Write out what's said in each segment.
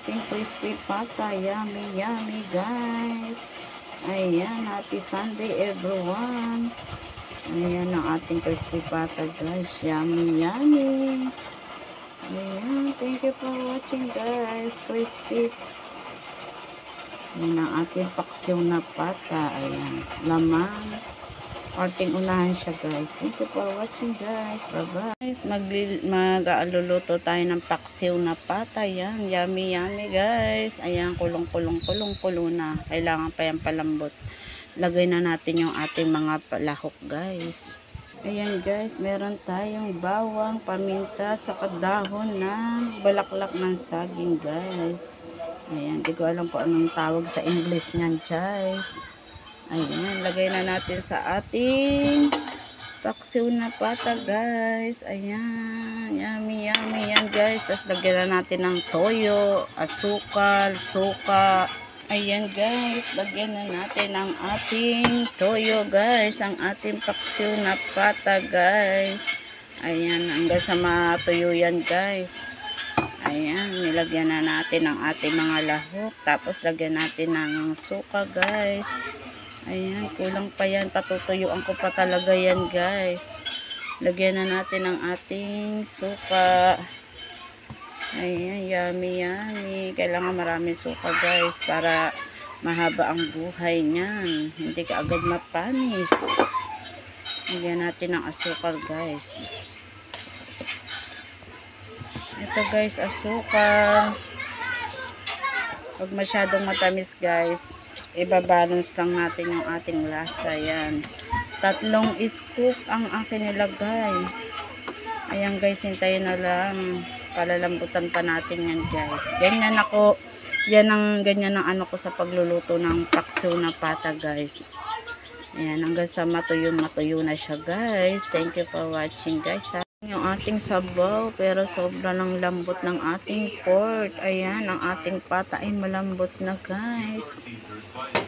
ating crispy pata. Yummy, yummy guys. Ayan, happy Sunday everyone. Ayan ang ating crispy pata guys. Yummy, yummy. Ayan, thank you for watching guys. Crispy. Ayan ang ating paksiw na pata. Ayan, laman. Parting unahan siya guys. Thank you for watching guys. Bye bye. Guys, mag-aaluluto tayo ng paksiw na pata. Yan. Yummy yummy guys. Ayan, kulong na. Kailangan pa yan palambot. Lagay na natin yung ating mga palahok guys. Ayan guys, meron tayong bawang, paminta, saka dahon ng balaklak ng saging guys. Ayan, di ko alam kung anong tawag sa English niyan guys. Ayan, lagay na natin sa ating paksiw na pata guys. Ayan, yummy yummy yan guys. Tapos lagyan na natin ng toyo, asukal, suka. Ayan guys, lagyan na natin ang ating toyo guys. Ang ating paksiw na pata guys. Ayan, hanggang sa matuyo yan guys. Ayan, nilagyan na natin ang ating mga lahok. Tapos lagyan natin ng suka guys. Ayan, kulang pa yan. Patutuyuan ko pa talaga yan guys. Lagyan na natin ang ating suka. Ayan, yummy yummy. Kailangan maraming suka guys para mahaba ang buhay niyan. Hindi ka agad mapanis. Lagyan natin ng asukal guys. Ito guys, asukal. Huwag masyadong matamis guys. Ibabalance lang natin yung ating lasa. Yan. 3 scoop ang akin nilagay. Ayan guys, hintayin na lang. Palalambutan pa natin yan guys. Ganyan ako. Ganyan ang ano ko sa pagluluto ng paksiw na pata guys. Ayan, hanggang sa matuyo na siya guys. Thank you for watching guys. Yung ating sabaw, pero sobra ng lambot ng ating pork. Ayan, ang ating pata ay malambot na guys.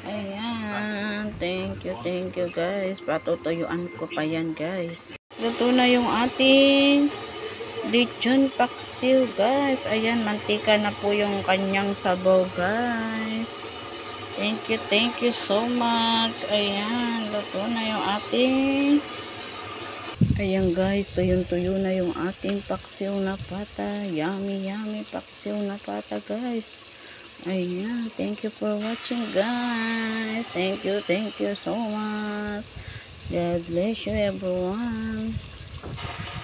Ayan, thank you guys. Patutuyuan ko pa yan guys. Luto na yung ating lechon paksiw guys. Ayan, mantika na po yung kanyang sabaw guys. Thank you so much. Ayan, luto na yung ating. Ayan guys, tuyong-tuyo na yung ating paksiw na pata. Yummy yummy paksiw na pata guys. Ayan, thank you for watching guys. Thank you so much. God bless you everyone.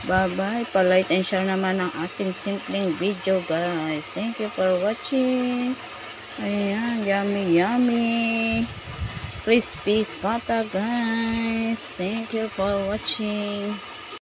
Bye bye. Pa-like and share naman ang ating simpleng video guys. Thank you for watching. Ayan, yummy yummy crispy pata guys. Thank you for watching.